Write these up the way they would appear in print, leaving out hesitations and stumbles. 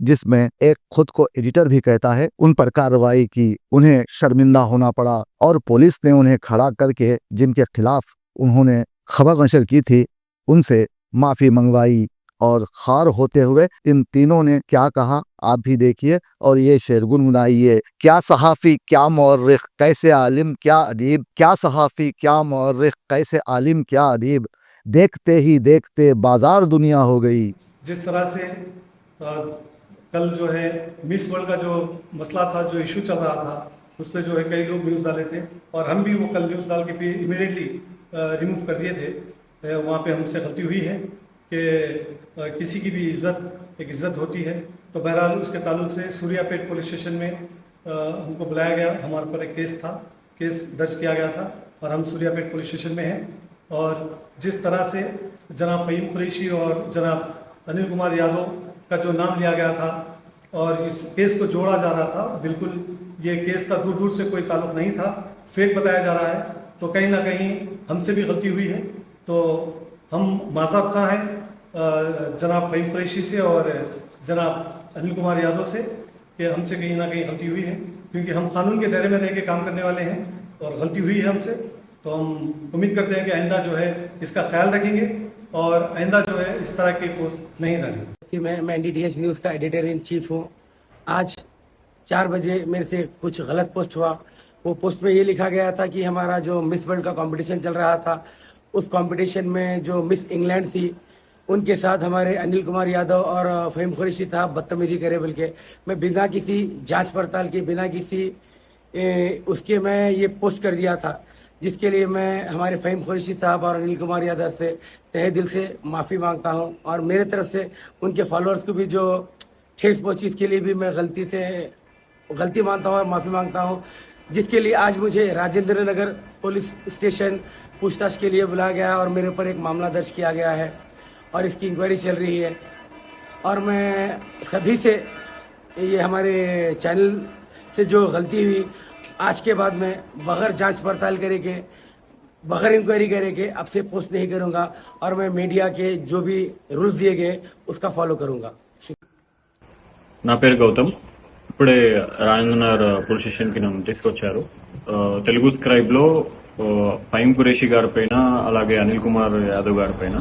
جس میں ایک خود کو ایڈیٹر بھی کہتا ہے، ان پر کارروائی کی، انہیں شرمندہ ہونا پڑا اور پولیس نے انہیں کھڑا کر کے جن کے خلاف انہوں نے خبر نشر کی تھی ان سے معافی منگوائی، اور خار ہوتے ہوئے ان تینوں نے کیا کہا آپ بھی دیکھیے اور یہ شعر گنگنائیے: کیا صحافی کیا مورخ کیسے عالم کیا ادیب، کیا صحافی کیا مورخ کیسے عالم کیا ادیب، دیکھتے ہی دیکھتے بازار دنیا ہو گئی۔ جس طرح سے کل جو ہے مس ورلڈ کا جو مسئلہ تھا، جو ایشو چل رہا تھا، اس پہ جو ہے کئی لوگ نیوز ڈالے تھے اور ہم بھی وہ کل نیوز ڈال کے امیڈیٹلی ریموو کر دیے تھے۔ وہاں پہ ہم سے غلطی ہوئی ہے کہ کسی کی بھی ایک عزت ہوتی ہے، تو بہرحال اس کے تعلق سے سوریا پیٹ پولیس اسٹیشن میں ہم کو بلایا گیا، ہمارے پر ایک کیس درج کیا گیا تھا اور ہم سوریا پیٹ پولیس اسٹیشن میں ہیں۔ اور جس طرح سے جناب فہیم قریشی اور جناب انل کمار یادو کا جو نام لیا گیا تھا اور اس کیس کو جوڑا جا رہا تھا، بالکل یہ کیس کا دور دور سے کوئی تعلق نہیں تھا، فیک بتایا جا رہا ہے، تو کہیں نہ کہیں ہم سے بھی غلطی ہوئی ہے۔ تو ہم معذرت خواہ ہیں جناب فہیم قریشی سے اور جناب انل کمار یادو سے کہ ہم سے کہیں نہ کہیں غلطی ہوئی ہے، کیونکہ ہم قانون کے دائرے میں رہ کے کام کرنے والے ہیں اور غلطی ہوئی ہے ہم سے۔ تو ہم امید کرتے ہیں کہ آئندہ جو ہے اس کا خیال رکھیں گے اور آئندہ جو ہے اس طرح کی پوسٹ نہیں ڈالیں گے۔ میں NDTH نیوز کا ایڈیٹر ان چیف ہوں۔ آج 4 بجے میرے سے کچھ غلط پوسٹ ہوا۔ وہ پوسٹ میں یہ لکھا گیا تھا کہ ہمارا جو مس ورلڈ کا کمپٹیشن چل رہا تھا، اس کمپٹیشن میں جو مس انگلینڈ تھی ان کے ساتھ ہمارے انل کمار یادو اور فہیم قریشی صاحب بدتمیزی کرے، بلکہ میں بنا کسی جانچ پڑتال کے، بنا کسی اس کے میں یہ پوسٹ کر دیا تھا، جس کے لیے میں ہمارے فہیم قریشی صاحب اور انل کمار یادو سے تہہ دل سے معافی مانگتا ہوں، اور میرے طرف سے ان کے فالوورز کو بھی جو ٹھیس پہنچی اس کے لیے بھی میں غلطی مانتا ہوں اور معافی مانگتا ہوں، جس کے لیے آج مجھے راجندر نگر پولیس اسٹیشن پوچھ تاچھ کے لیے بلایا گیا ہے اور میرے اوپر ایک معاملہ درج کیا گیا ہے اور اس کی انکوائری چل رہی ہے۔ اور میں سبھی سے یہ ہمارے چینل سے جو غلطی ہوئی، آج کے بعد میں بغیر جانچ پڑتال کرے کے، بغیر انکوائری کرے کے اب سے پوسٹ نہیں کروں گا، اور میں میڈیا کے جو بھی రూల్స్ دیے گئے اس کا ఫాలో కరుంగా। నా పేరు గౌతమ్. ఇప్పుడే రాజేంద్రనగర్ పోలీస్ స్టేషన్కి నన్ను తీసుకొచ్చారు. తెలుగు స్క్రైబ్లో ఫహీం ఖురేషీ గారి పైన, అలాగే అనిల్ కుమార్ యాదవ్ గారి పైన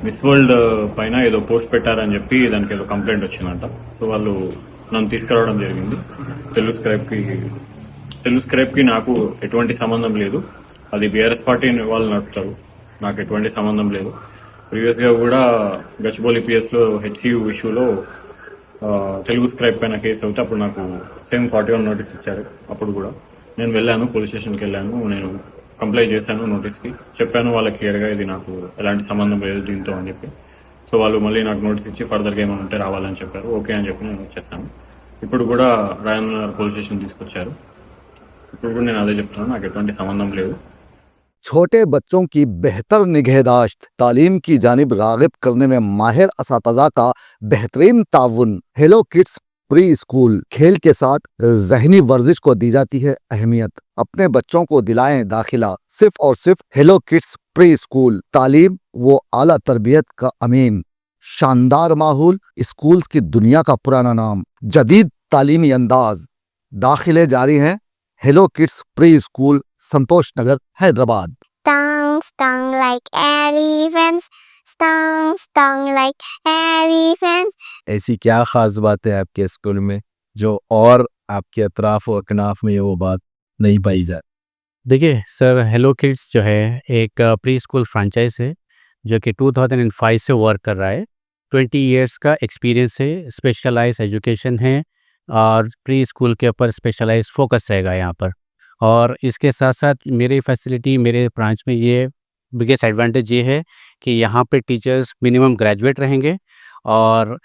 మిస్ వరల్డ్ పైన ఏదో పోస్ట్ పెట్టారని చెప్పి దానికి ఏదో కంప్లైంట్ వచ్చిందంట. సో వాళ్ళు నన్ను తీసుకురావడం జరిగింది. తెలుగు స్క్రైబ్కి నాకు ఎటువంటి సంబంధం లేదు. అది బీఆర్ఎస్ పార్టీ వాళ్ళు నడుపుతారు, నాకు ఎటువంటి సంబంధం లేదు. ప్రీవియస్గా కూడా గచ్చిబౌలి పిఎస్లో హెచ్సియు ఇష్యూలో తెలుగు స్క్రైబ్ పైన కేసు అవుతే అప్పుడు నాకు సేమ్ 41 నోటీస్ ఇచ్చారు. అప్పుడు కూడా నేను వెళ్ళాను, పోలీస్ స్టేషన్కి వెళ్ళాను, నేను కంప్లైంట్ చేశాను, నోటీస్కి చెప్పాను వాళ్ళకి క్లియర్గా ఇది నాకు ఎలాంటి సంబంధం లేదు దీంతో అని చెప్పి. సో వాళ్ళు మళ్ళీ నాకు నోటీస్ ఇచ్చి ఫర్దర్గా ఏమైనా ఉంటే రావాలని చెప్పారు. ఓకే అని చెప్పి నేను వచ్చేసాను. ఇప్పుడు కూడా రాజేంద్రనగర్ పోలీస్ స్టేషన్ తీసుకొచ్చారు. ఇప్పుడు కూడా నేను అదే చెప్తున్నాను, నాకు ఎటువంటి సంబంధం లేదు. چھوٹے بچوں کی بہتر نگہداشت، تعلیم کی جانب راغب کرنے میں ماہر اساتذہ کا بہترین تعاون۔ ہیلو کڈس پری اسکول کھیل کے ساتھ ذہنی ورزش کو دی جاتی ہے اہمیت۔ اپنے بچوں کو دلائیں داخلہ صرف اور صرف ہیلو کڈس پری اسکول۔ تعلیم و اعلیٰ تربیت کا امین، شاندار ماحول، اسکولز کی دنیا کا پرانا نام، جدید تعلیمی انداز۔ داخلے جاری ہیں hello kids preschool, Santosh Nagar, Hyderabad. Stung, stung like elephants. Stung, stung like elephants. ایسی کیا خاص بات ہے آپ کے اسکول میں جو اور آپ کے اطراف و اکناف میں وہ بات نہیں پائی جائے؟ دیکھیے سر، ہیلو کڈس جو ہے ایک پری اسکول فرانچائز ہے جو کہ 2005 سے ورک کر رہا ہے۔ 20 ایئرس کا ایکسپیرینس ہے، اسپیشلائز ایجوکیشن ہے اور پری اسکول کے اوپر اسپیشلائز فوکس رہے گا یہاں پر۔ اور اس کے ساتھ ساتھ میری فیسلٹی، میرے برانچ میں یہ بگیسٹ ایڈوانٹیج یہ ہے کہ یہاں پہ ٹیچرز منیمم گریجویٹ رہیں گے اور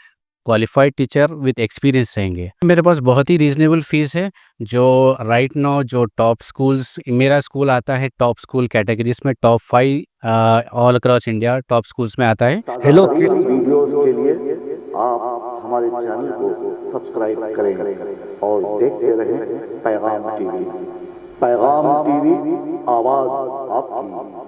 کوالیفائڈ ٹیچر وتھ ایکسپیرینس رہیں گے۔ میرے پاس بہت ہی ریزنیبل فیس ہے جو رائٹ نو جو ٹاپ سکولز، میرا اسکول آتا ہے ٹاپ سکول کیٹیگریز میں، top 5 all across India top schools میں آتا ہے۔ ہیلو کڈس ویڈیوز کے لیے آپ ہمارے چینل کو سبسکرائب کریں اور دیکھتے رہیں پیغام ٹی وی۔ پیغام ٹی وی، آواز آپ کی۔